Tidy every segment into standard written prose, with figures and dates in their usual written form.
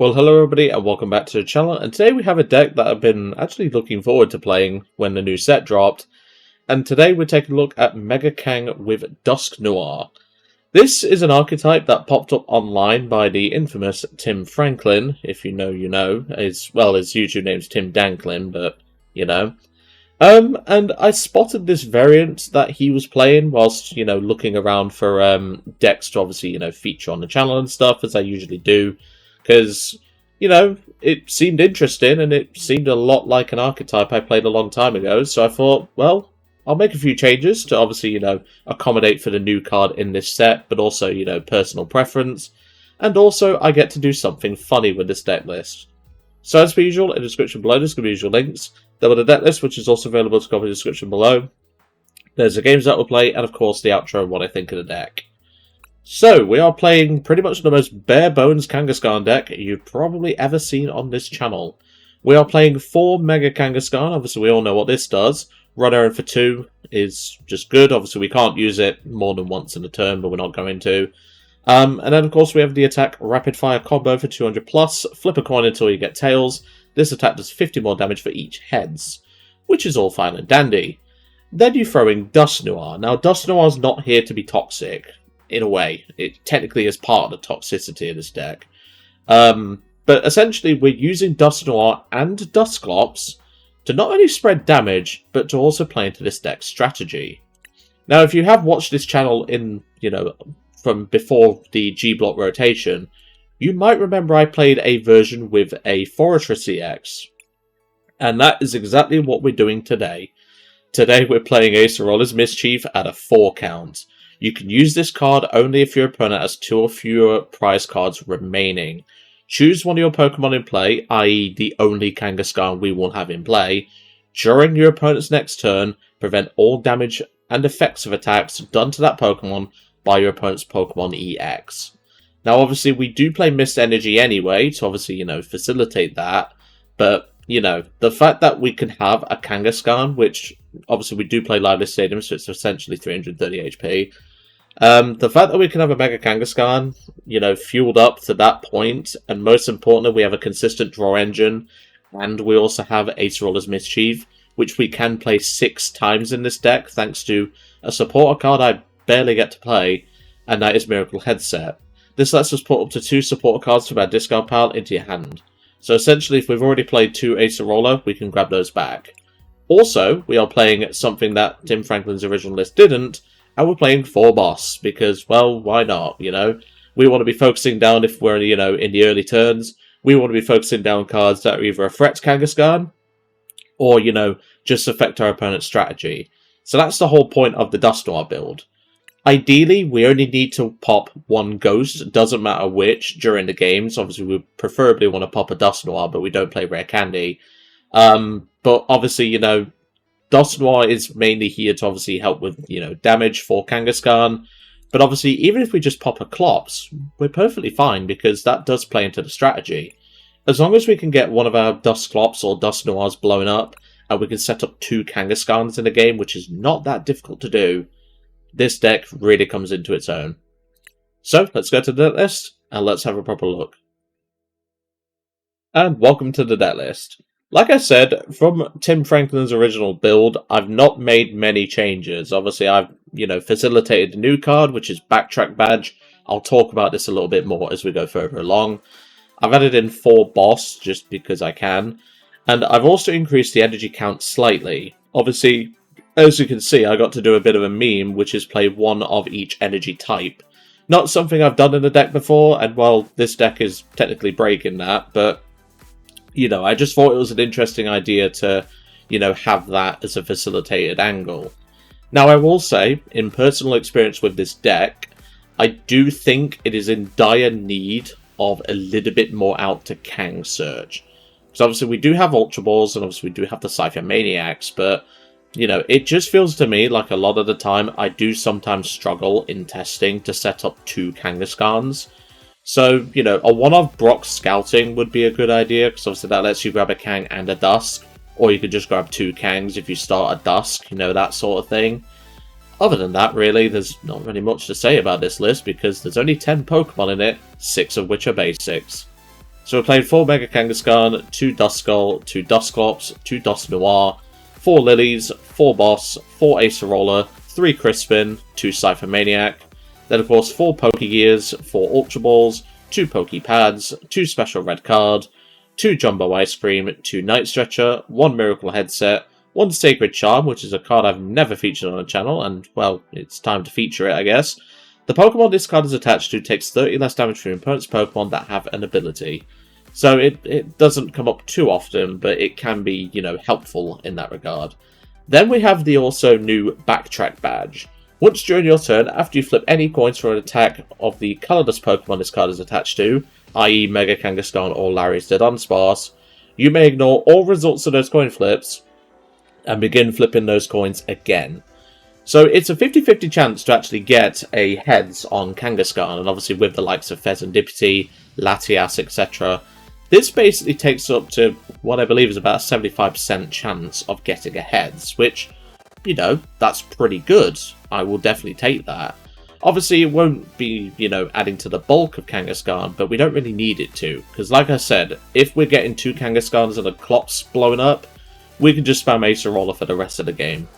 Well, hello everybody and welcome back to the channel, and today we have a deck that I've been actually looking forward to playing when the new set dropped, and today we're taking a look at Mega Kang with Dusknoir. This is an archetype that popped up online by the infamous Tim Franklin, if you know you know, his YouTube name's Tim Danklin, but you know. And I spotted this variant that he was playing whilst, looking around for decks to obviously, feature on the channel and stuff, as I usually do. Because, it seemed interesting and it seemed a lot like an archetype I played a long time ago. So I thought, well, I'll make a few changes to obviously, accommodate for the new card in this set, but also, personal preference. And also, I get to do something funny with this deck list. So as per usual, in the description below, there's going to be usual links. There will the deck list, which is also available to copy in the description below. There's the games that we'll play, and of course the outro and what I think of the deck. So, we are playing pretty much the most bare-bones Kangaskhan deck you've probably ever seen on this channel. We are playing 4 Mega Kangaskhan, obviously we all know what this does. Run Errand for 2 is just good, obviously we can't use it more than once in a turn, but we're not going to. And then of course we have the attack Rapid Fire combo for 200 plus, flip a coin until you get tails. This attack does 50 more damage for each heads, which is all fine and dandy. Then you throw in Dusknoir. Now Dusknoir's not here to be toxic. In a way, it technically is part of the toxicity of this deck. But essentially, we're using Dusknoir and Dusclops to not only spread damage, but to also play into this deck's strategy. Now, if you have watched this channel in, from before the G-Block rotation, you might remember I played a version with a Forestry CX. And that is exactly what we're doing today. Today, we're playing Acerola's Mischief at a 4 count. You can use this card only if your opponent has 2 or fewer prize cards remaining. Choose one of your Pokemon in play, i.e. the only Kangaskhan we will have in play. During your opponent's next turn, prevent all damage and effects of attacks done to that Pokemon by your opponent's Pokemon EX. Now obviously we do play Mist Energy anyway, to obviously, facilitate that. But, the fact that we can have a Kangaskhan, which obviously we do play Lively Stadium, so it's essentially 330 HP. The fact that we can have a Mega Kangaskhan, fueled up to that point, and most importantly, we have a consistent draw engine, and we also have Acerola's Mischief, which we can play 6 times in this deck, thanks to a supporter card I barely get to play, and that is Miracle Headset. This lets us put up to 2 supporter cards from our discard pile into your hand. So essentially, if we've already played 2 Acerola, we can grab those back. Also, we are playing something that Tim Franklin's original list didn't, and we're playing 4 boss, because, well, why not, We want to be focusing down, if we're, in the early turns, we want to be focusing down cards that are either a threat to Kangaskhan, or, just affect our opponent's strategy. So that's the whole point of the Dusknoir build. Ideally, we only need to pop 1 ghost, doesn't matter which, during the games. Obviously, we preferably want to pop a Dusknoir, but we don't play Rare Candy. But obviously, Dusknoir is mainly here to obviously help with, damage for Kangaskhan. But obviously, even if we just pop a Clops, we're perfectly fine, because that does play into the strategy. As long as we can get one of our Dusclops or Dusknoirs blown up, and we can set up 2 Kangaskhan's in the game, which is not that difficult to do, this deck really comes into its own. So, let's go to the deck list, and let's have a proper look. And welcome to the deck list. Like I said, from Tim Franklin's original build, I've not made many changes. Obviously, I've, facilitated the new card, which is Backtrack Badge. I'll talk about this a little bit more as we go further along. I've added in 4 boss, just because I can. And I've also increased the energy count slightly. Obviously, as you can see, I got to do a bit of a meme, which is play 1 of each energy type. Not something I've done in the deck before, and well, this deck is technically breaking that, but I just thought it was an interesting idea to, have that as a facilitated angle. Now, I will say, in personal experience with this deck, I do think it is in dire need of a little bit more out to Kang search. Because obviously we do have Ultra Balls, and obviously we do have the Ciphermaniacs, but, it just feels to me like a lot of the time I do sometimes struggle in testing to set up 2 Kangaskhan's. So, a one-off Brock Scouting would be a good idea, because obviously that lets you grab a Kang and a Dusk. Or you could just grab 2 Kangs if you start a Dusk, that sort of thing. Other than that, really, there's not really much to say about this list, because there's only 10 Pokemon in it, 6 of which are basics. So we played 4 Mega Kangaskhan, 2 Duskull, 2 Dusclops, 2 Dusknoir, 4 Lillies, 4 Boss, 4 Acerola, 3 Crispin, 2 Ciphermaniac, then of course 4 Pokégears, 4 Ultra Balls, 2 Poké Pads, 2 Special Red Card, 2 Jumbo Ice Cream, 2 Night Stretcher, 1 Miracle Headset, 1 Sacred Charm, which is a card I've never featured on the channel, and, well, it's time to feature it, I guess. The Pokemon this card is attached to takes 30 less damage from your opponent's Pokemon that have an ability. So it doesn't come up too often, but it can be, you know, helpful in that regard. Then we have the also new Backtrack Badge. Once during your turn, after you flip any coins for an attack of the colourless Pokemon this card is attached to, i.e. Mega Kangaskhan or Larry's the Dunsparce, you may ignore all results of those coin flips and begin flipping those coins again. So it's a 50-50 chance to actually get a heads on Kangaskhan, and obviously with the likes of Fezandipiti, Latias, etc. This basically takes up to what I believe is about a 75% chance of getting a heads, which, you know, that's pretty good. I will definitely take that. Obviously it won't be, you know, adding to the bulk of Kangaskhan, but we don't really need it to, because like I said, if we're getting 2 Kangaskhans and a Clops blowing up, we can just spam Acerola for the rest of the game.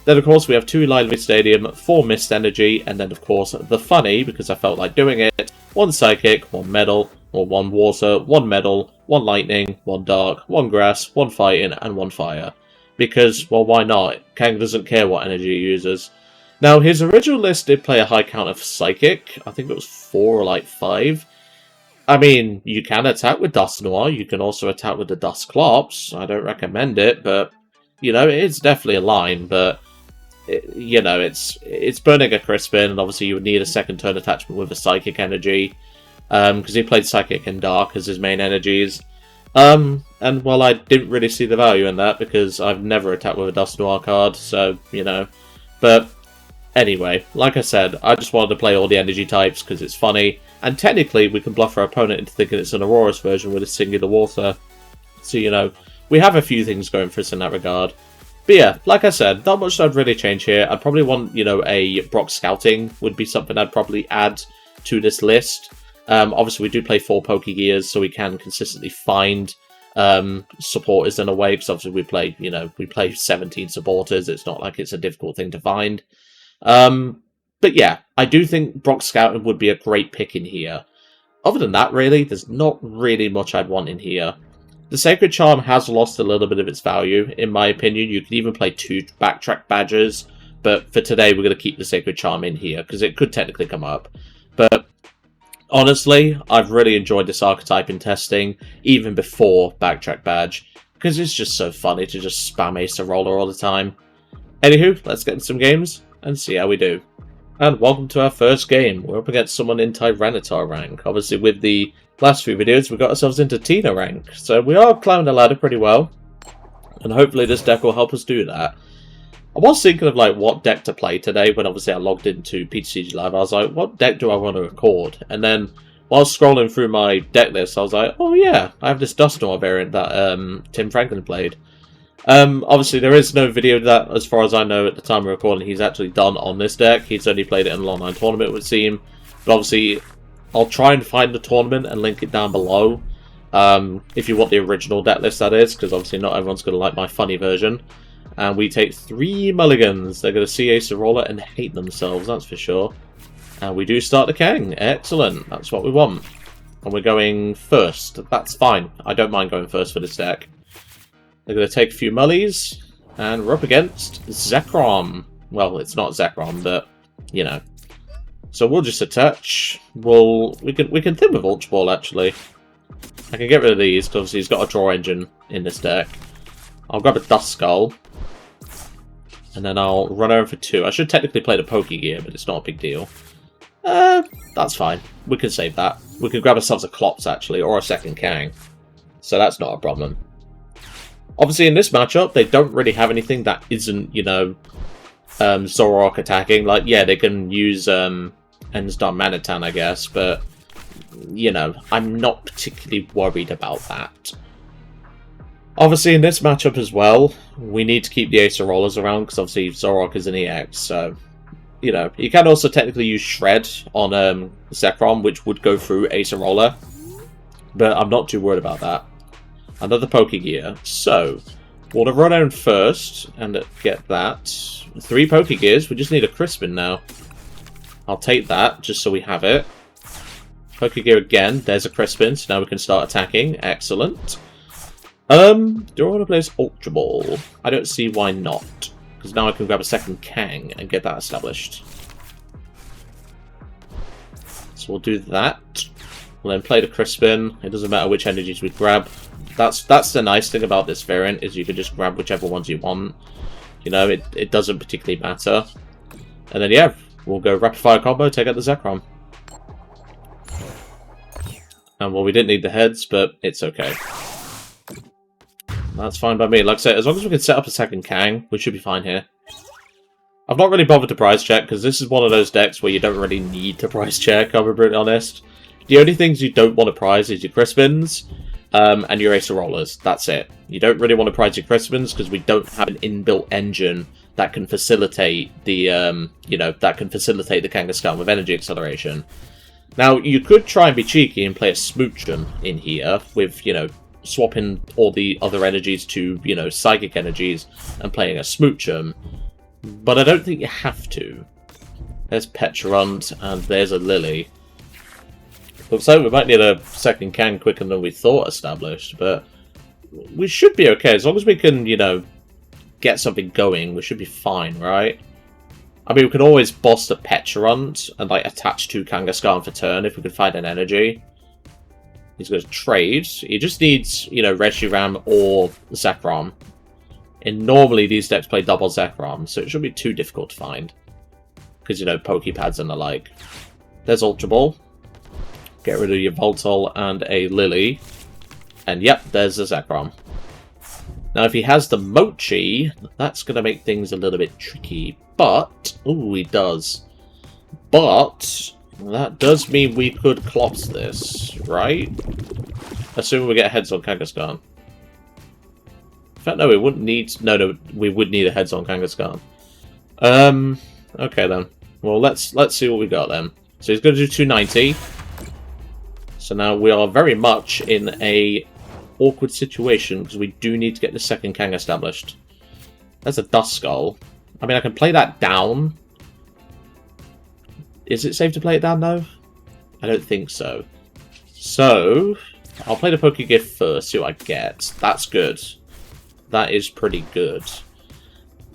Then, of course, we have 2 Lively Stadium, 4 Mist Energy, and then, of course, the funny, because I felt like doing it, 1 Psychic, 1 Metal, or 1 Water, 1 Metal, 1 Lightning, 1 Dark, 1 Grass, 1 Fighting, and 1 Fire. Because, well, why not? Kang doesn't care what energy he uses. Now, his original list did play a high count of Psychic. I think it was 4 or like 5. I mean, you can attack with Dusknoir, you can also attack with the Dusclops. I don't recommend it, but, you know, it's definitely a line, but... you know, it's burning a Crispin, and obviously you would need a second turn attachment with a Psychic energy, because he played Psychic and Dark as his main energies. And, well, I didn't really see the value in that, because I've never attacked with a Dusknoir card, so, you know. But, anyway, like I said, I just wanted to play all the energy types, because it's funny, and technically we can bluff our opponent into thinking it's an Aurora's version with a singular water. So, you know, we have a few things going for us in that regard. But yeah, like I said, not much I'd really change here. I'd probably want, you know, a Brock Scouting would be something I'd probably add to this list. Obviously, we do play 4 Pokégears, so we can consistently find supporters in a way, because obviously we play, you know, we play 17 supporters. It's not like it's a difficult thing to find. But yeah, I do think Brock Scouting would be a great pick in here. Other than that, really, there's not really much I'd want in here. The Sacred Charm has lost a little bit of its value, in my opinion. You could even play 2 Backtrack Badges, but for today we're going to keep the Sacred Charm in here, because it could technically come up. But honestly, I've really enjoyed this archetype in testing, even before Backtrack Badge, because it's just so funny to just spam Acerola all the time. Anywho, let's get into some games, and see how we do. And welcome to our first game. We're up against someone in Tyranitar rank. Obviously, with the last few videos, we got ourselves into Tina rank. So we are climbing the ladder pretty well. And hopefully this deck will help us do that. I was thinking of like what deck to play today when obviously I logged into PTCG Live. I was like, what deck do I want to record? And then while scrolling through my deck list, I was like, oh yeah, I have this Dusknoir variant that Tim Franklin played. Obviously there is no video that, as far as I know at the time of recording, he's actually done on this deck. He's only played it in an online tournament, it would seem. But obviously, I'll try and find the tournament and link it down below. If you want the original deck list, that is, because obviously not everyone's going to like my funny version. And we take 3 mulligans. They're going to see Acerola and hate themselves, that's for sure. And we do start the Kang. Excellent, that's what we want. And we're going first. That's fine. I don't mind going first for this deck. They're going to take a few mullies, and we're up against Zekrom. Well, it's not Zekrom, but, you know. So we'll just attach. We can think with Ultra Ball, actually. I can get rid of these, because obviously he's got a draw engine in this deck. I'll grab a Duskull, and then I'll run over for 2. I should technically play the Pokégear, but it's not a big deal. That's fine. We can save that. We can grab ourselves a Clops, actually, or a second Kang. So that's not a problem. Obviously, in this matchup, they don't really have anything that isn't, you know, Zoroark attacking. Like, yeah, they can use Enstar Manitan, I guess, but, you know, I'm not particularly worried about that. Obviously, in this matchup as well, we need to keep the Acerolas around, because obviously Zoroark is an EX, so, you know, you can also technically use Shred on Zekrom, which would go through Acerola. but I'm not too worried about that. Another Pokégear. So, we'll run down first and get that. 3 Pokégears. We just need a Crispin now. I'll take that just so we have it. Pokégear again. There's a Crispin, so now we can start attacking. Excellent. Do I want to play this Ultra Ball? I don't see why not. Because now I can grab a second Kang and get that established. So we'll do that. We'll then play the Crispin. It doesn't matter which energies we grab. That's the nice thing about this variant, is you can just grab whichever ones you want. You know, it doesn't particularly matter. And then, yeah, we'll go Rapid Fire combo, take out the Zekrom. And, well, we didn't need the heads, but it's okay. That's fine by me. Like I said, as long as we can set up a second Kang, we should be fine here. I've not really bothered to prize check, because this is one of those decks where you don't really need to prize check, I'll be brutally honest. The only things you don't want to prize is your Crispins, and your Acerolas. That's it. You don't really want to prize your Crispins, because we don't have an inbuilt engine that can facilitate the, you know, that can facilitate the Kangaskhan with energy acceleration. Now, you could try and be cheeky and play a Smoochum in here with, you know, swapping all the other energies to, you know, psychic energies and playing a Smoochum. But I don't think you have to. There's Petulant and there's a Lillie. Looks like we might need a second Kang quicker than we thought established, but we should be okay. As long as we can, you know, get something going, we should be fine, right? I mean, we can always boss the Petulant and, like, attach 2 Kangaskhan for turn if we could find an energy. He's going to trade. He just needs, you know, Reshiram or Zekrom. And normally these decks play double Zekrom, so it shouldn't be too difficult to find. Because, you know, Poké Pads and the like. There's Ultra Ball. Get rid of your Voltol and a Lillie. And yep, there's a Zekrom. Now, if he has the Mochi, that's going to make things a little bit tricky. But, ooh, he does. But that does mean we could Clops this, right? Assuming we get heads on Kangaskhan. In fact, no, we wouldn't need... No, we would need a heads on Kangaskhan. Okay then. Well, let's see what we got then. So he's going to do 290. So now we are very much in a awkward situation because we do need to get the second Kang established. That's a Duskull. I mean, I can play that down. Is it safe to play it down, though? I don't think so. So, I'll play the Pokégear first, see what I get. That's good. That is pretty good.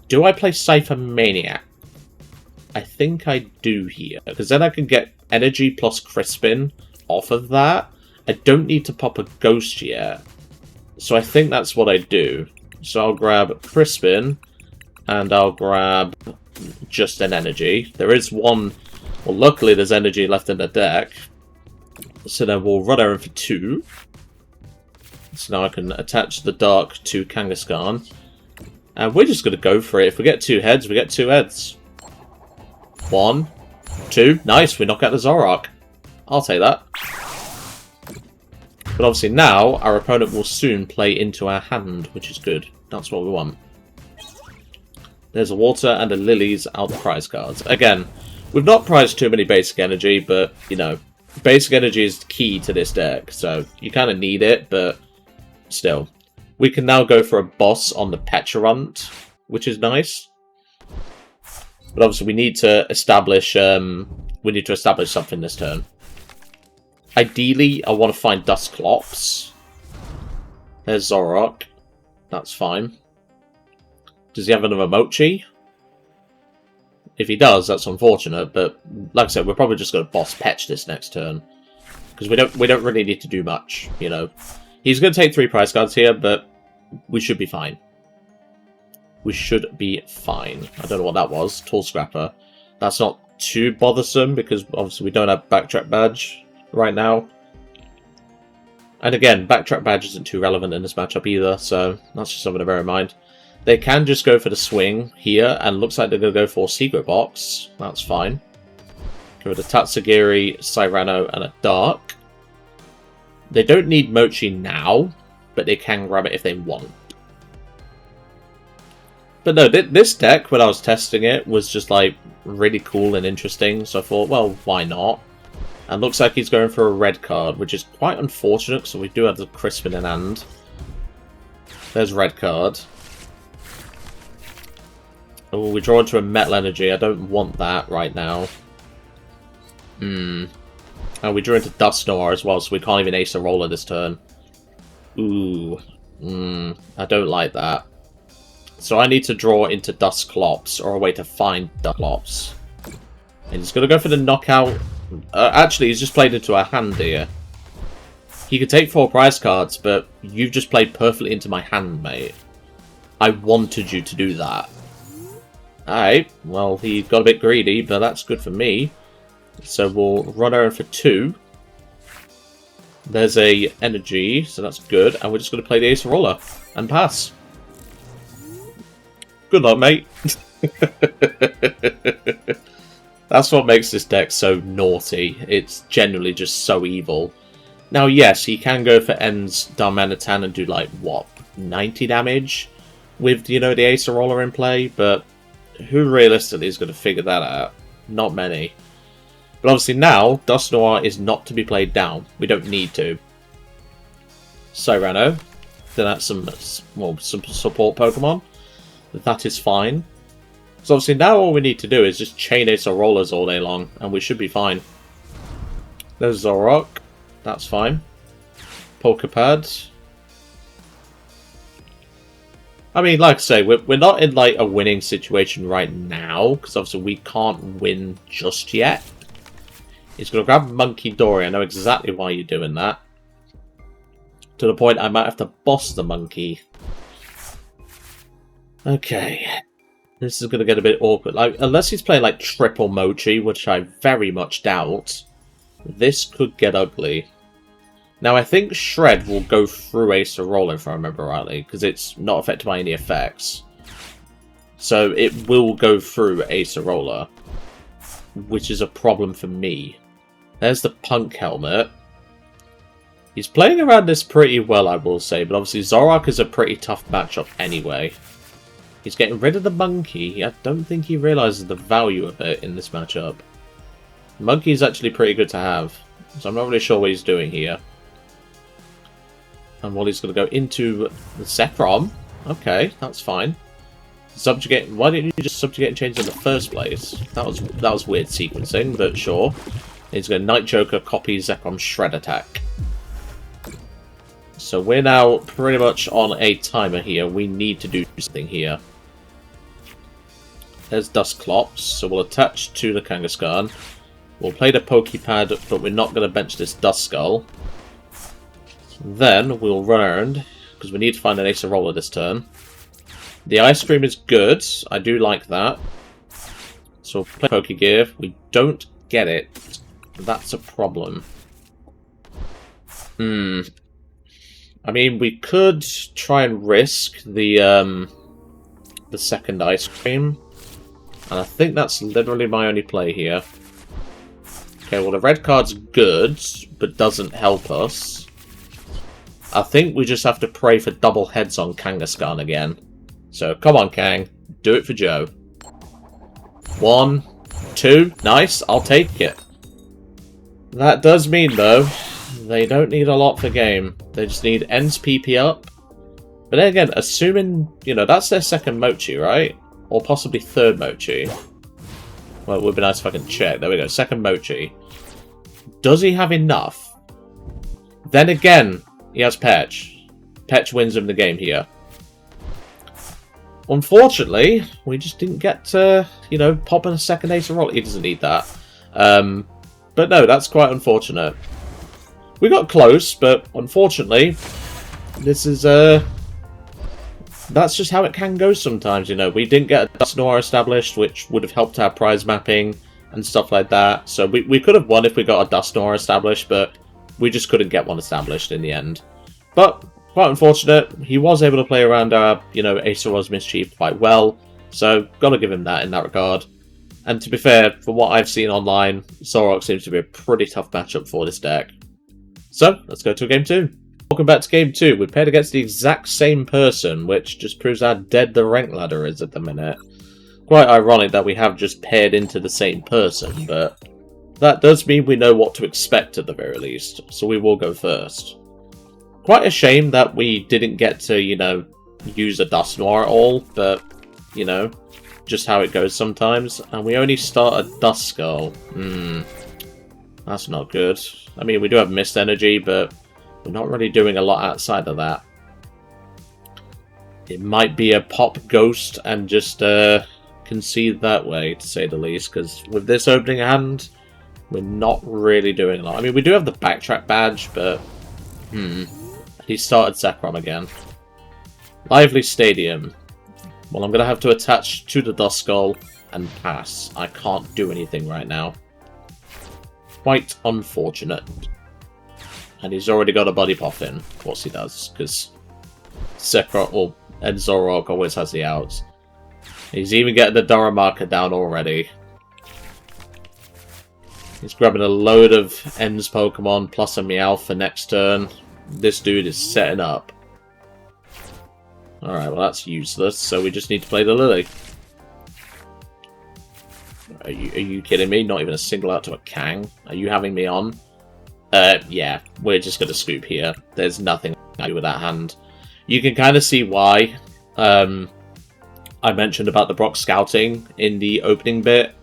Do I play Ciphermaniac? I think I do here. Because then I can get energy plus Crispin off of that. I don't need to pop a Ghost yet. So I think that's what I do. So I'll grab Crispin. And I'll grab just an energy. There is one... Well, luckily there's energy left in the deck. So then we'll run over for 2. So now I can attach the Dark to Kangaskhan. And we're just going to go for it. If we get 2 heads, we get 2 heads. 1, 2. Nice, we knock out the Zoroark. I'll take that. But obviously now, our opponent will soon play into our hand, which is good. That's what we want. There's a Water and a Lillie's out the prize cards. Again, we've not prized too many basic energy, but, you know, basic energy is key to this deck, so you kind of need it, but still. We can now go for a boss on the Petulant, which is nice. But obviously we need to establish something this turn. Ideally, I want to find Dusclops. There's Zoroark. That's fine. Does he have another Mochi? If he does, that's unfortunate, but like I said, we're probably just going to boss Petch this next turn. Because we don't really need to do much, you know. He's going to take 3 prize cards here, but we should be fine. We should be fine. I don't know what that was. Tool Scrapper. That's not too bothersome, because obviously we don't have Backtrack Badge right now. And again, Backtrack Badge isn't too relevant in this matchup either, so that's just something to bear in mind. They can just go for the swing here, and looks like they're going to go for Secret Box. That's fine. Go with a Tatsugiri, Cyrano, and a Dark. They don't need Mochi now, but they can grab it if they want. But no, this deck, when I was testing it, was just like really cool and interesting, so I thought, well, why not? And looks like he's going for a red card, which is quite unfortunate, so we do have the Crispin in hand. There's red card. Oh, we draw into a Metal Energy. I don't want that right now. And we drew into Dusknoir as well, so we can't even Acerola this turn. Ooh. I don't like that. So I need to draw into Dusclops, or a way to find Dusclops. And he's going to go for the knockout. Actually, he's just played into a hand here. He could take 4 prize cards, but you've just played perfectly into my hand, mate. I wanted you to do that. Alright, well, he got a bit greedy, but that's good for me. So we'll run around for 2. There's a energy, so that's good. And we're just going to play the Acerola and pass. Good luck, mate. That's what makes this deck so naughty. It's generally just so evil. Now, yes, he can go for Ends Darmanitan and do, like, what, 90 damage? With, you know, the Acerola in play, but who realistically is going to figure that out? Not many. But obviously now, Dusknoir is not to be played down. We don't need to. Cyrano. Then that's some support Pokemon. That is fine. So obviously now all we need to do is just chain Acerolas all day long, and we should be fine. There's Zoroark. That's fine. Poké Pad. I mean, like I say, we're not in like a winning situation right now, because obviously we can't win just yet. He's going to grab Monkey Dory. I know exactly why you're doing that. To the point I might have to boss the monkey. Okay. This is going to get a bit awkward. Like, unless he's playing like triple Mochi, which I very much doubt, this could get ugly. Now, I think Shred will go through Acerola, if I remember rightly, because it's not affected by any effects. So it will go through Acerola, which is a problem for me. There's the Punk Helmet. He's playing around this pretty well, I will say, but obviously Zoroark is a pretty tough matchup anyway. He's getting rid of the Monkey. I don't think he realises the value of it in this matchup. Monkey is actually pretty good to have, so I'm not really sure what he's doing here. And Wally's going to go into the Zekrom. Okay, that's fine. Subjugate. Why didn't you just subjugate and change in the first place? That was weird sequencing, but sure. He's going to Night Joker, copy Zekrom's Shred Attack. So we're now pretty much on a timer here. We need to do something here. There's Dusclops, so we'll attach to the Kangaskhan. We'll play the Poké Pad, but we're not going to bench this Duskull. Then we'll run around, because we need to find an Acerola this turn. The Ice Cream is good. I do like that. So we'll play Pokégear. We don't get it. That's a problem. I mean, we could try and risk the second Ice Cream. And I think that's literally my only play here. Okay, well the red card's good, but doesn't help us. I think we just have to pray for double heads on Kangaskhan again. So, come on, Kang. Do it for Joe. 1, 2. Nice. I'll take it. That does mean, though, they don't need a lot for game. They just need Ends PP up. But then again, assuming, you know, that's their second Mochi, right? Or possibly third Mochi. Well, it would be nice if I can check. There we go. Second Mochi. Does he have enough? Then again, he has Petch. Petch wins him the game here. Unfortunately, we just didn't get to, you know, pop in a second Acerola. He doesn't need that. But no, that's quite unfortunate. We got close, but unfortunately, this is, that's just how it can go sometimes, you know. We didn't get a Dusknoir established, which would have helped our prize mapping and stuff like that. So we could have won if we got a Dusknoir established, but we just couldn't get one established in the end. But quite unfortunate. He was able to play around our, you know, Acerola's Mischief quite well. So gotta give him that in that regard. And to be fair, from what I've seen online, Zoroark seems to be a pretty tough matchup for this deck. So let's go to game 2. Welcome back to game 2. We paired against the exact same person, which just proves how dead the rank ladder is at the minute. Quite ironic that we have just paired into the same person, but that does mean we know what to expect at the very least, so we will go first. Quite a shame that we didn't get to, you know, use a Dusknoir at all, but, you know, just how it goes sometimes. And we only start a Duskull. That's not good. I mean, we do have Mist Energy, but we're not really doing a lot outside of that. It might be a pop Ghost and just concede that way, to say the least, because with this opening hand, we're not really doing a lot. I mean, we do have the Backtrack Badge, but he started Zekrom again. Lively Stadium. Well, I'm going to have to attach to the Duskull and pass. I can't do anything right now. Quite unfortunate. And he's already got a Buddy Poffin. Of course he does, because Zekrom and Zoroark always has the outs. He's even getting the Darumaka down already. He's grabbing a load of Ends Pokemon plus a Meowth for next turn. This dude is setting up. Alright, well that's useless, so we just need to play the Lillie. Are you kidding me? Not even a single out to a Kang? Are you having me on? Yeah, we're just going to scoop here. There's nothing I can do with that hand. You can kind of see why I mentioned about the Brock scouting in the opening bit.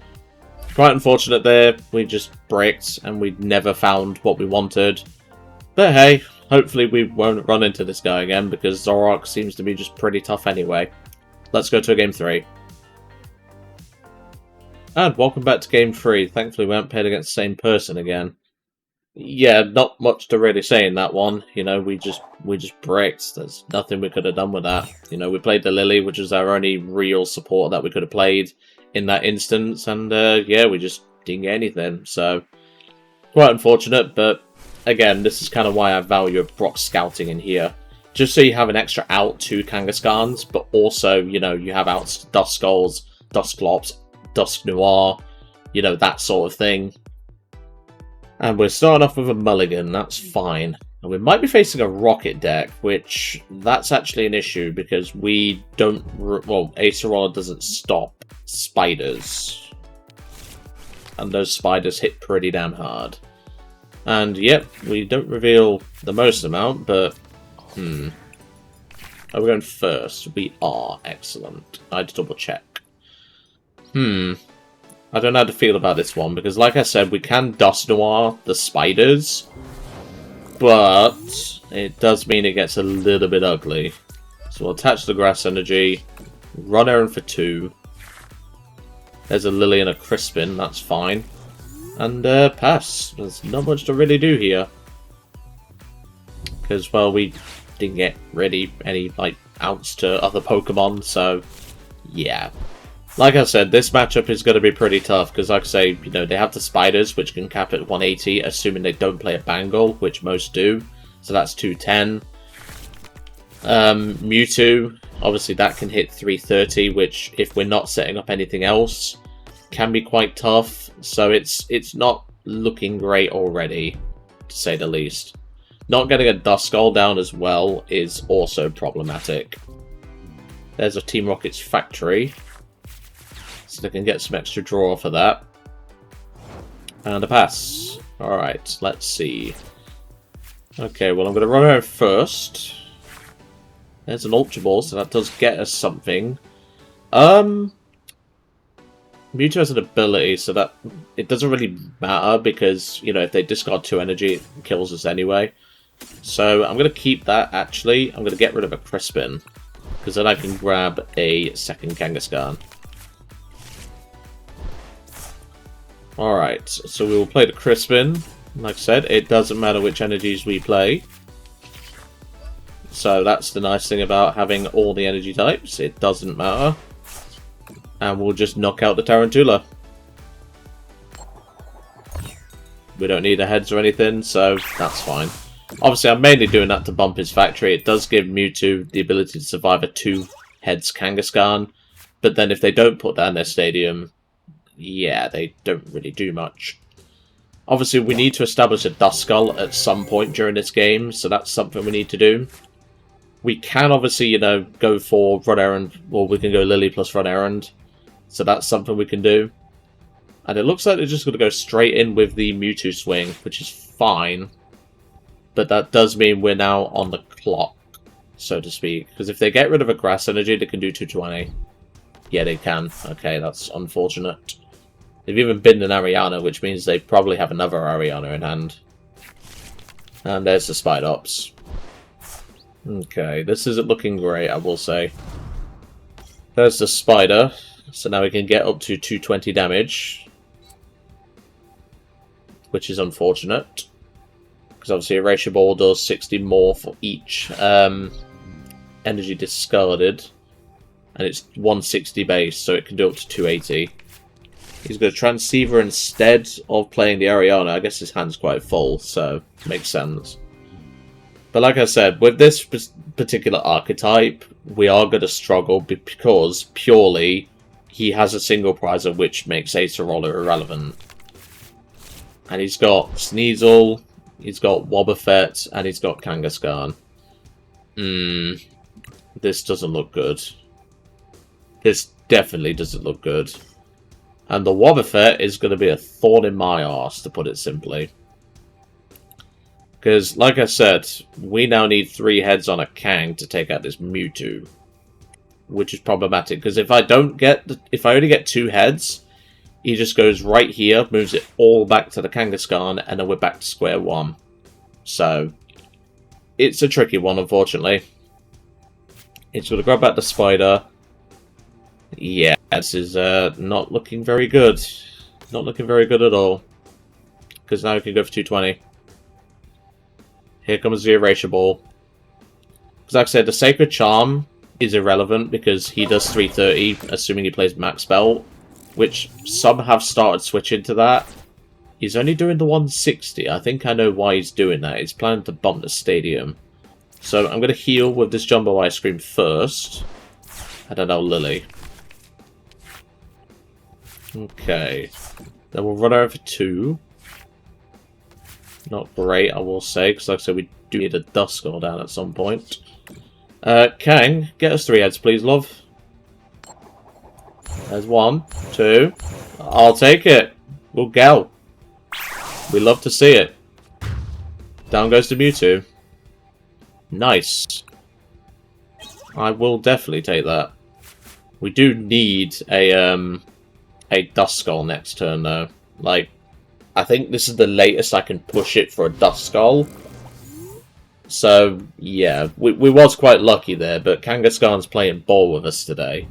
Quite unfortunate there. We just bricked and we never found what we wanted. But hey, hopefully we won't run into this guy again because Zoroark seems to be just pretty tough anyway. Let's go to game 3. And welcome back to game 3. Thankfully we haven't played against the same person again. Yeah, not much to really say in that one. You know, we just bricked. There's nothing we could have done with that. You know, we played the Lillie, which is our only real support that we could have played in that instance, and yeah, we just didn't get anything. So quite unfortunate, but again, this is kind of why I value Brock scouting in here. Just so you have an extra out to Kangaskhan's, but also, you know, you have outs to Duskulls, Dusklops, Dusknoir, you know, that sort of thing. And we're starting off with a mulligan, that's fine. And we might be facing a rocket deck, which that's actually an issue because we don't, well, Acerola doesn't stop spiders. And those spiders hit pretty damn hard. And yep, we don't reveal the most amount, but are we going first? We are. Excellent. I had to double check. I don't know how to feel about this one, because like I said, we can Dusknoir the spiders, but it does mean it gets a little bit ugly. So we'll attach the Grass Energy, run errand for 2. There's a Lillie and a Crispin, that's fine. And pass. There's not much to really do here. Because, well, we didn't get really any, like, outs to other Pokemon, so yeah. Like I said, this matchup is going to be pretty tough, because like I say, you know, they have the spiders, which can cap at 180, assuming they don't play a Bangle, which most do. So that's 210. Mewtwo, obviously that can hit 330, which, if we're not setting up anything else, can be quite tough. So it's not looking great already, to say the least. Not getting a Duskull down as well is also problematic. There's a Team Rocket's Factory. So they can get some extra draw for that. And a pass. Alright, let's see. Okay, well I'm going to run out first. There's an Ultra Ball, so that does get us something. Mewtwo has an ability, so that it doesn't really matter because, you know, if they discard 2 energy, it kills us anyway. So I'm going to keep that, actually. I'm going to get rid of a Crispin, because then I can grab a second Kangaskhan. Alright, so we will play the Crispin. Like I said, it doesn't matter which energies we play. So that's the nice thing about having all the energy types. It doesn't matter. And we'll just knock out the Tarantula. We don't need a heads or anything, so that's fine. Obviously, I'm mainly doing that to bump his factory. It does give Mewtwo the ability to survive a 2-heads Kangaskhan. But then if they don't put that in their stadium, yeah, they don't really do much. Obviously, we need to establish a Duskull at some point during this game, so that's something we need to do. We can obviously, you know, go for Run Errand, or we can go Lillie plus Run Errand. So that's something we can do. And it looks like they're just going to go straight in with the Mewtwo swing, which is fine. But that does mean we're now on the clock, so to speak. Because if they get rid of a Grass Energy, they can do 220. Yeah, they can. Okay, that's unfortunate. They've even binned an Ariana, which means they probably have another Ariana in hand. And there's the Spidops. Okay, this isn't looking great, I will say. There's the Spider. So now we can get up to 220 damage. Which is unfortunate. Because obviously Erasure Ball does 60 more for each energy discarded. And it's 160 base, so it can do up to 280. He's going to Transceiver instead of playing the Ariana. I guess his hand's quite full, so it makes sense. But like I said, with this particular archetype, we are going to struggle because purely he has a single prize of which makes Acerola irrelevant. And he's got Sneasel, he's got Wobbuffet, and he's got Kangaskhan. This doesn't look good. This definitely doesn't look good. And the Wobbuffet is going to be a thorn in my arse, to put it simply. Because, like I said, we now need 3 heads on a Kang to take out this Mewtwo. Which is problematic, because if I only get 2 heads, he just goes right here, moves it all back to the Kangaskhan, and then we're back to square one. So, it's a tricky one, unfortunately. It's going to grab back the Spider. Yeah, this is not looking very good. Not looking very good at all. Because now we can go for 220. Here comes the Erasure Ball. Because like I said, the Sacred Charm is irrelevant because he does 330, assuming he plays Max Belt. Which some have started switching to that. He's only doing the 160. I think I know why he's doing that. He's planning to bump the stadium. So I'm going to heal with this Jumbo Ice Cream first. I don't know, Lillie. Okay. Then we'll run over 2. Not great, I will say, because like I said, we do need a Duskull down at some point. Kang, get us 3 heads, please, love. There's 1, 2. I'll take it. We'll go. We love to see it. Down goes the Mewtwo. Nice. I will definitely take that. We do need a Duskull next turn, though. Like, I think this is the latest I can push it for a Duskull. So, yeah, we was quite lucky there, but Kangaskhan's playing ball with us today.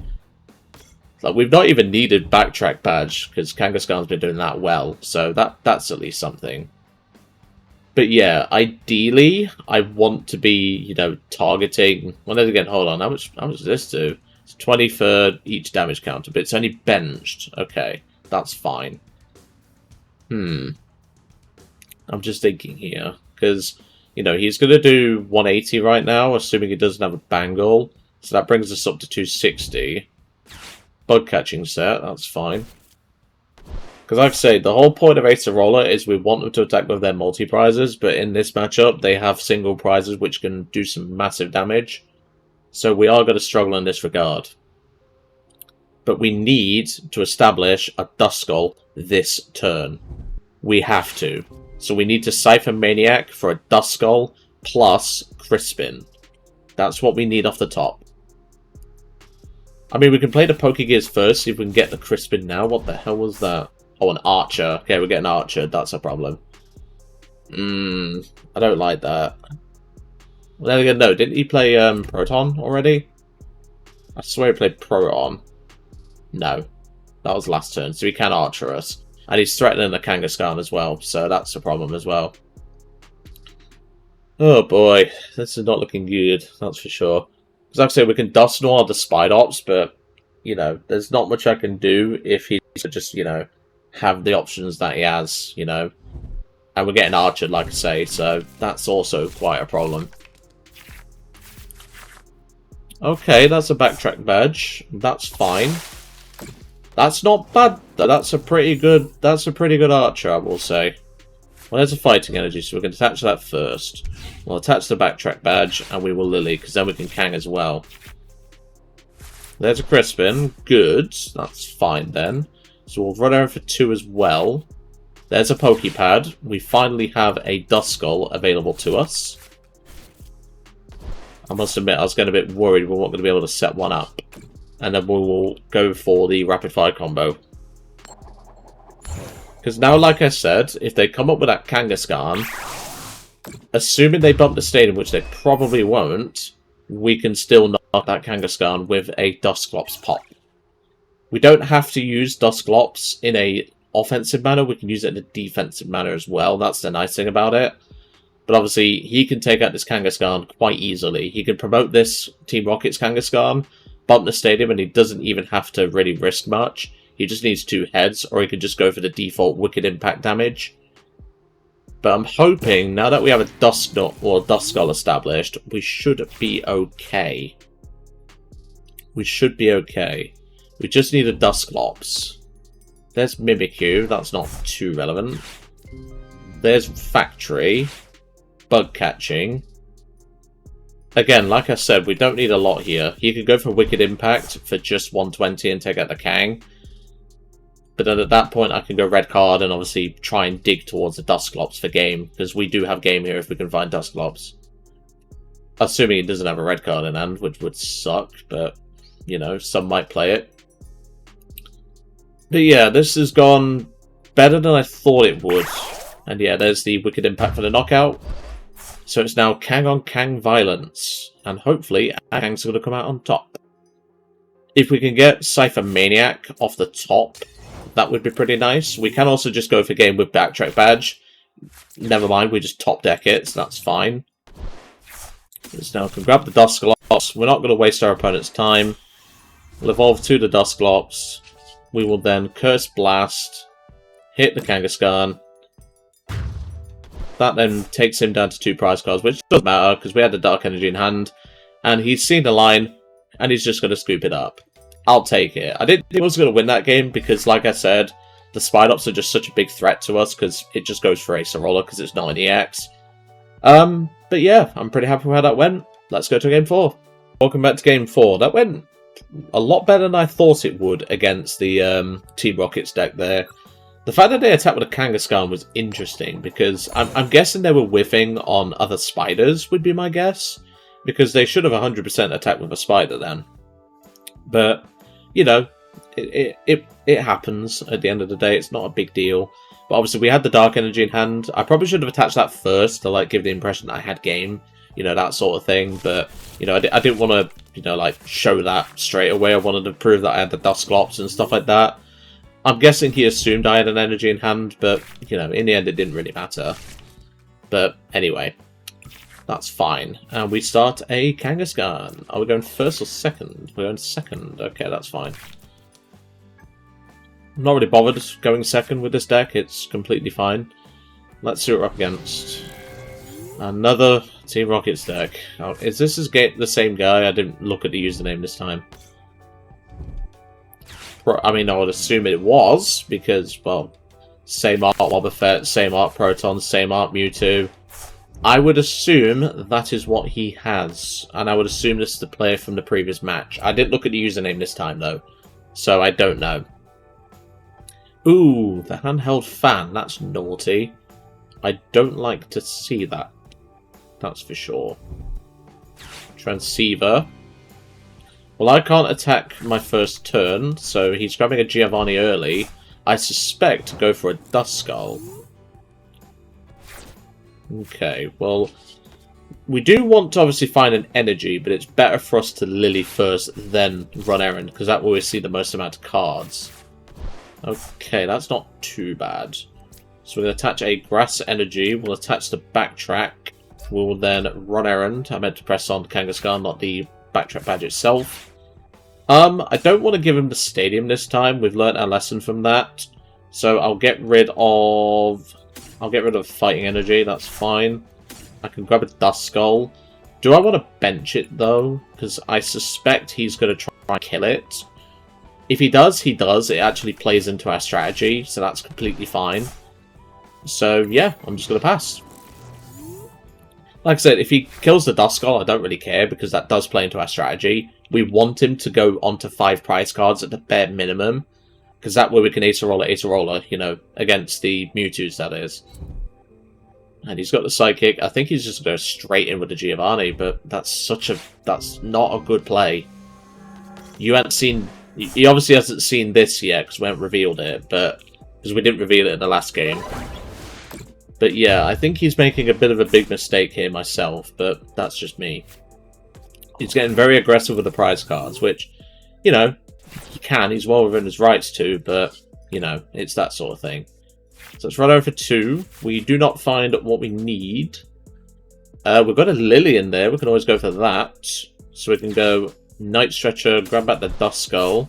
Like, we've not even needed Backtrack Badge, because Kangaskhan's been doing that well, so that's at least something. But yeah, ideally, I want to be, you know, targeting... Well, then again, hold on, how much does this do? It's 20 for each damage counter, but it's only benched. Okay, that's fine. I'm just thinking here, because, you know, he's going to do 180 right now, assuming he doesn't have a Bangle. So that brings us up to 260. Bug catching set, that's fine. Because like I say, the whole point of Acerola is we want them to attack with their multi-prizes, but in this matchup, they have single prizes which can do some massive damage. So we are going to struggle in this regard. But we need to establish a Duskull this turn. We have to. So we need to Ciphermaniac for a Duskull plus Crispin. That's what we need off the top. I mean, we can play the Pokégears first, see if we can get the Crispin now. What the hell was that? Oh, an Archer. Okay, we're getting Archer. That's a problem. I don't like that. Well, then again, no. Didn't he play Proton already? I swear he played Proton. No. That was last turn, so he can Archer us. And he's threatening the Kangaskhan as well, so that's a problem as well. Oh boy, this is not looking good, that's for sure. Because like I say, we can Dusknoir the Spidops, but, you know, there's not much I can do if he just, you know, have the options that he has, you know. And we're getting Archered, like I say, so that's also quite a problem. Okay, that's a Backtrack Badge. That's fine. That's not bad, though. That's a pretty good Archer, I will say. Well, there's a Fighting Energy, so we can attach that first. We'll attach the Backtrack Badge, and we will Lillie, because then we can Kang as well. There's a Crispin. Good. That's fine, then. So we'll run Errand for 2 as well. There's a Poké Pad. We finally have a Duskull available to us. I must admit, I was getting a bit worried we weren't going to be able to set one up. And then we will go for the rapid fire combo. Because now, like I said, if they come up with that Kangaskhan, assuming they bump the stadium, which they probably won't, we can still knock that Kangaskhan with a Dusclops pop. We don't have to use Dusclops in a offensive manner, we can use it in a defensive manner as well. That's the nice thing about it. But obviously, he can take out this Kangaskhan quite easily. He can promote this Team Rocket's Kangaskhan, bump the stadium, and he doesn't even have to really risk much. He just needs 2 heads, or he can just go for the default Wicked Impact damage. But I'm hoping, now that we have a Duskull established, we should be okay. We should be okay. We just need a Dusclops. There's Mimikyu, that's not too relevant. There's Factory. Bug catching. Again, like I said, we don't need a lot here. He could go for Wicked Impact for just 120 and take out the Kang. But then at that point I can go red card and obviously try and dig towards the Dusclops for game. Because we do have game here if we can find Dusclops. Assuming he doesn't have a red card in hand, which would suck. But, you know, some might play it. But yeah, this has gone better than I thought it would. And yeah, there's the Wicked Impact for the knockout. So it's now Kang on Kang violence. And hopefully, Kang's going to come out on top. If we can get Ciphermaniac off the top, that would be pretty nice. We can also just go for game with Backtrack Badge. Never mind, we just top deck it, so that's fine. So now we can grab the Dusclops. We're not going to waste our opponent's time. We'll evolve to the Dusclops. We will then Curse Blast, hit the Kangaskhan. That then takes him down to 2 prize cards, which doesn't matter because we had the Dark Energy in hand. And he's seen the line, and he's just going to scoop it up. I'll take it. I didn't think I was going to win that game because, like I said, the Spidops are just such a big threat to us because it just goes for Acerola because it's not an EX. But yeah, I'm pretty happy with how that went. Let's go to game 4. Welcome back to game 4. That went a lot better than I thought it would against the Team Rockets deck there. The fact that they attacked with a Kangaskhan was interesting because I'm guessing they were whiffing on other spiders, would be my guess. Because they should have 100% attacked with a spider then. But, you know, it happens at the end of the day. It's not a big deal. But obviously we had the Dark Energy in hand. I probably should have attached that first to like give the impression that I had game. You know, that sort of thing. But, you know, I didn't want to, you know, like show that straight away. I wanted to prove that I had the Dusclops and stuff like that. I'm guessing he assumed I had an energy in hand, but, you know, in the end it didn't really matter. But, anyway, that's fine. And we start a Kangaskhan. Are we going first or second? We're going second. Okay, that's fine. I'm not really bothered going second with this deck. It's completely fine. Let's see what we're up against. Another Team Rockets deck. Oh, is this the same guy? I didn't look at the username this time. I mean, I would assume it was, because, well, same art Wobbuffet, same art Proton, same art Mewtwo. I would assume that is what he has, and I would assume this is the player from the previous match. I didn't look at the username this time, though, so I don't know. Ooh, the handheld fan, that's naughty. I don't like to see that, that's for sure. Transceiver. Well, I can't attack my first turn, so he's grabbing a Giovanni early. I suspect to go for a Duskull. Okay, well, we do want to obviously find an energy, but it's better for us to Lillie first, then run errand, because that will see the most amount of cards. Okay, that's not too bad. So we're going to attach a Grass Energy, we'll attach the Backtrack, we will then run errand. I meant to press on Kangaskhan, not the Backtrack Badge itself. I don't want to give him the stadium this time. We've learnt our lesson from that. So I'll get rid of fighting energy, that's fine. I can grab a Duskull. Do I want to bench it though? Because I suspect he's going to try and kill it. If he does, he does. It actually plays into our strategy, so that's completely fine. So yeah, I'm just going to pass. Like I said, if he kills the Duskull, I don't really care, because that does play into our strategy. We want him to go onto 5 prize cards at the bare minimum, Because that way we can Acerola, you know, against the Mewtwo's, that is. And he's got the Psychic. I think he's just going to go straight in with the Giovanni, but that's not a good play. You haven't seen... He obviously hasn't seen this yet, because we haven't revealed it, but... Because we didn't reveal it in the last game. But yeah, I think he's making a bit of a big mistake here myself, but that's just me. He's getting very aggressive with the prize cards, which, you know, he can. He's well within his rights to, but, you know, it's that sort of thing. So let's run over for 2. We do not find what we need. We've got a Lillie in there. We can always go for that. So we can go Night Stretcher, grab back the Duskull.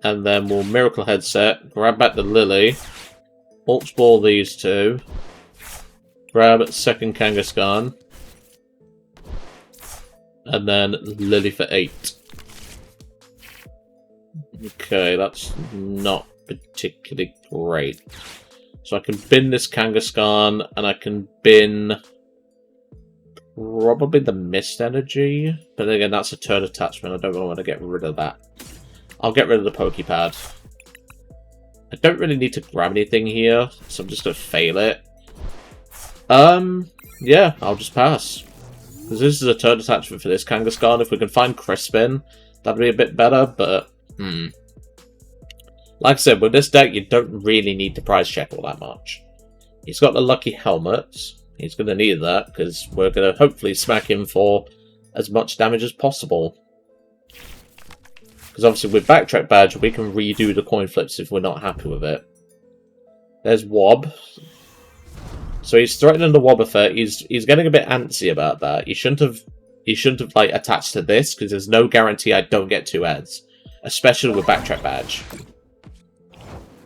And then we'll Miracle Headset, grab back the Lillie. Ultra Ball these two. Grab second Kangaskhan. And then Lillie for 8. Okay, that's not particularly great. So I can bin this Kangaskhan, and I can bin probably the Mist Energy. But again, that's a turn attachment. I don't really want to get rid of that. I'll get rid of the Poké Pad. I don't really need to grab anything here, so I'm just going to fail it. Yeah, I'll just pass. Because this is a turn attachment for this Kangaskhan. If we can find Crispin, that'd be a bit better, but... Like I said, with this deck, you don't really need to prize check all that much. He's got the Lucky Helmet. He's going to need that, because we're going to hopefully smack him for as much damage as possible. Because obviously with Backtrack Badge, we can redo the coin flips if we're not happy with it. There's Wob. So he's threatening the Wob effect. He's getting a bit antsy about that. He shouldn't have like attached to this, because there's no guarantee I don't get 2 heads. Especially with Backtrack Badge.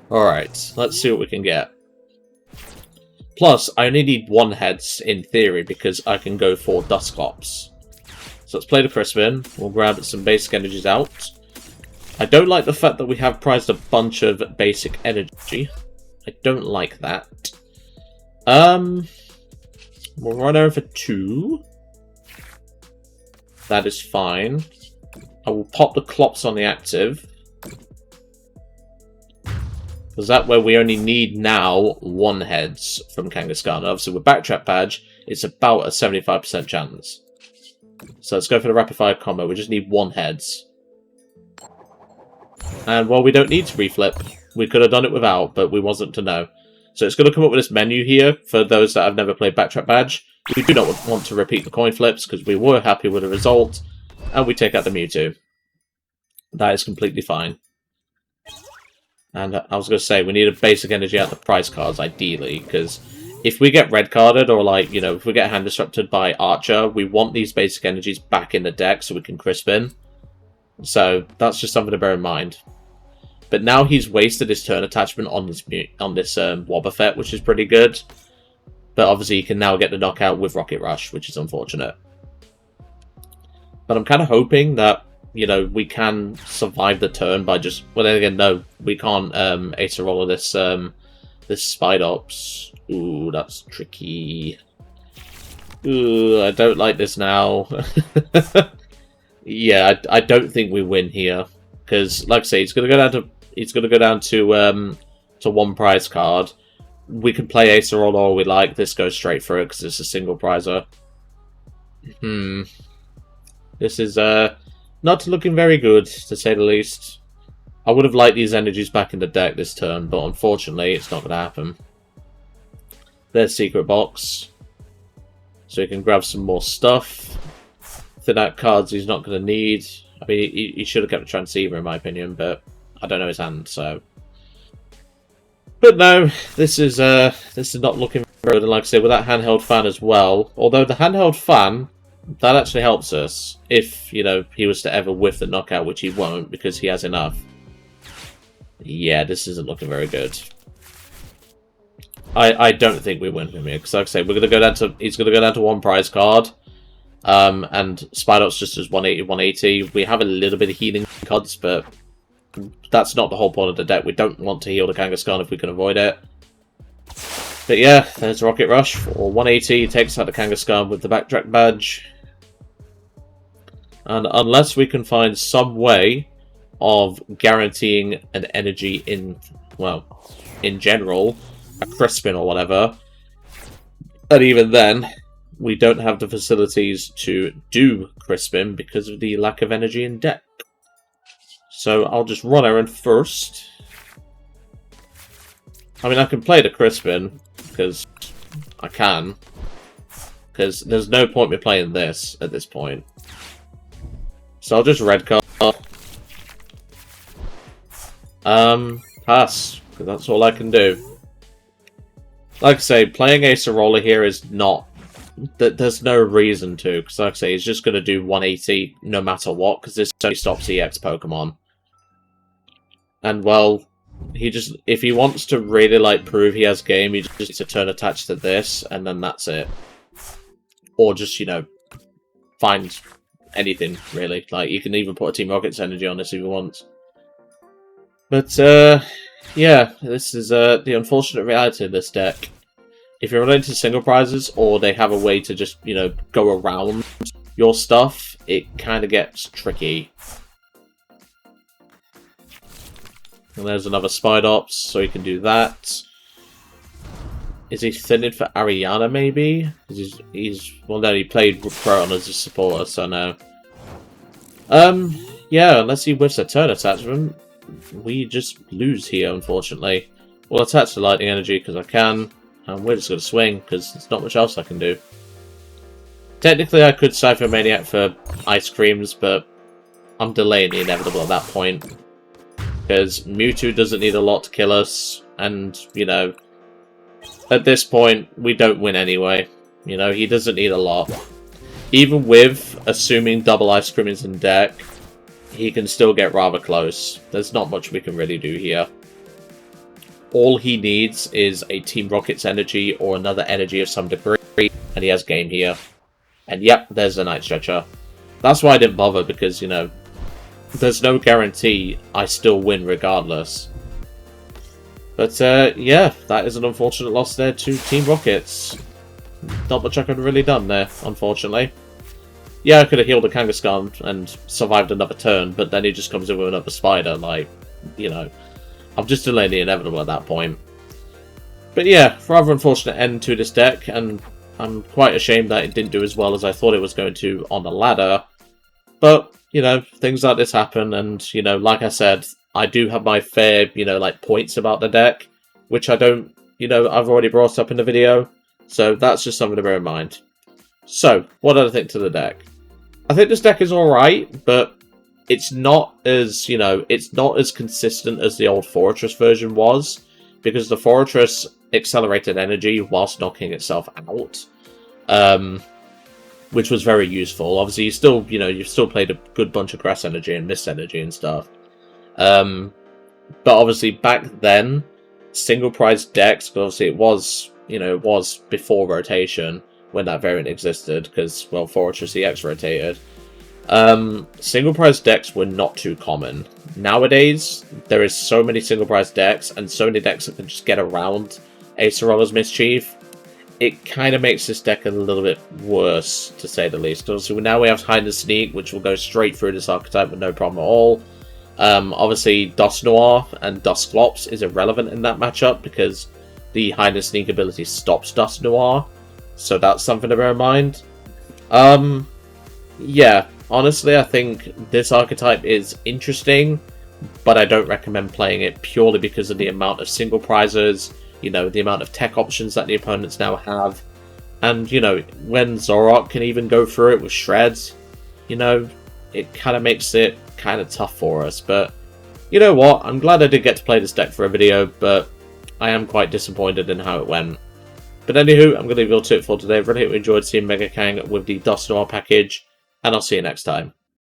Alright, let's see what we can get. Plus, I only need 1 heads in theory, because I can go for Dusclops. So let's play the Crispin. We'll grab some basic energies out. I don't like the fact that we have prized a bunch of basic energy. I don't like that. We'll run over 2. That is fine. I will pop the Clops on the active. Because that way we only need now 1 heads from Kangaskhan. Obviously with Backtrack Badge, it's about a 75% chance. So let's go for the rapid fire combo. We just need 1 heads. And while we don't need to reflip, we could have done it without, but we wasn't to know. So it's going to come up with this menu here for those that have never played Backtrack Badge. We do not want to repeat the coin flips because we were happy with the result, and we take out the Mewtwo. That is completely fine. And I was going to say, we need a basic energy out of the prize cards, ideally, because if we get red carded, or like, you know, if we get hand disrupted by Archer, we want these basic energies back in the deck so we can Crispin. So that's just something to bear in mind. But now he's wasted his turn attachment on this Wob effect, which is pretty good. But obviously he can now get the knockout with Rocket Rush, which is unfortunate. But I'm kind of hoping that, you know, we can survive the turn by just... Well, then again, no, we can't Acerola this Spidops. Ooh, that's tricky. Ooh, I don't like this now. Yeah, I don't think we win here. Because, like I say, it's going to go down to 1 prize card. We can play Acerola all we like. This goes straight through because it's a single prizer. This is not looking very good, to say the least. I would have liked these energies back in the deck this turn, but unfortunately it's not going to happen. There's Secret Box. So he can grab some more stuff. Thin out cards he's not going to need. I mean, he should have kept a Transceiver in my opinion, but I don't know his hand, so... But no, this is not looking very good. And like I said, with that handheld fan as well, although the handheld fan, that actually helps us if, you know, he was to ever whiff the knockout, which he won't because he has enough. Yeah, this isn't looking very good. I don't think we win from here, because like I say, we're gonna go down to he's gonna go down to 1 prize card. And Spidops just does 180, 180. We have a little bit of healing cards, but that's not the whole point of the deck. We don't want to heal the Kangaskhan if we can avoid it. But yeah, there's Rocket Rush for 180. Takes out the Kangaskhan with the Backtrack Badge. And unless we can find some way of guaranteeing an energy in, well, in general, a Crispin or whatever. And even then, we don't have the facilities to do Crispin because of the lack of energy in deck. So I'll just run Aaron first. I mean, I can play the Crispin, because I can. Because there's no point me playing this at this point. So I'll just red card. Pass, because that's all I can do. Like I say, playing Acerola here is not... There's no reason to, because like I say, he's just going to do 180 no matter what, because this only stops EX Pokemon. And, well, he just... If he wants to really, like, prove he has game, he just needs to turn attached to this, and then that's it. Or just, you know, find anything, really. Like, you can even put a Team Rocket's energy on this if you want. But, yeah, this is the unfortunate reality of this deck. If you're running into single prizes, or they have a way to just, you know, go around your stuff, it kind of gets tricky. And there's another Spidops, so he can do that. Is he thinning for Ariana, maybe? He's well, no, he played Proton as a supporter, so no. Yeah, unless he whiffs a turn attachment, we just lose here, unfortunately. We'll attach the Lightning Energy, because I can, and we're just going to swing, because there's not much else I can do. Technically, I could Ciphermaniac for Ice Creams, but I'm delaying the inevitable at that point. Because Mewtwo doesn't need a lot to kill us, and, you know, at this point, we don't win anyway. You know, he doesn't need a lot. Even with assuming double Ice Cream is in deck, he can still get rather close. There's not much we can really do here. All he needs is a Team Rocket's energy or another energy of some degree, and he has game here. And yep, there's the Night Stretcher. That's why I didn't bother, because, you know, there's no guarantee I still win regardless. But, yeah, that is an unfortunate loss there to Team Rockets. Not much I could have really done there, unfortunately. Yeah, I could have healed a Kangaskhan and survived another turn, but then he just comes in with another Spider, like, you know. I'm just delaying the inevitable at that point. But yeah, rather unfortunate end to this deck, and I'm quite ashamed that it didn't do as well as I thought it was going to on the ladder. But, you know, things like this happen, and, you know, like I said, I do have my fair, you know, like, points about the deck, which I don't, you know, I've already brought up in the video, so that's just something to bear in mind. So, what did I think to the deck? I think this deck is alright, but it's not as, you know, it's not as consistent as the old Fortress version was, because the Fortress accelerated energy whilst knocking itself out, which was very useful. Obviously, you still, you know, you've still played a good bunch of Grass Energy and Mist Energy and stuff. But obviously, back then, single prize decks, because obviously it was, you know, it was before rotation, when that variant existed, because, well, Fortress EX rotated. Single prize decks were not too common. Nowadays, there is so many single prize decks, and so many decks that can just get around Acerola's Mischief. It kind of makes this deck a little bit worse, to say the least. Also, now we have Hide and Sneak, which will go straight through this archetype with no problem at all. Obviously, Dusknoir and Dusclops is irrelevant in that matchup, because the Hide and Sneak ability stops Dusknoir. So that's something to bear in mind. Yeah, honestly, I think this archetype is interesting, but I don't recommend playing it purely because of the amount of single prizes, you know, the amount of tech options that the opponents now have. And, you know, when Zoroark can even go through it with Shreds, you know, it kind of makes it kind of tough for us. But, you know what, I'm glad I did get to play this deck for a video, but I am quite disappointed in how it went. But anywho, I'm going to leave it all to it for today. I really hope you enjoyed seeing Mega Kang with the Duscnoir package, and I'll see you next time.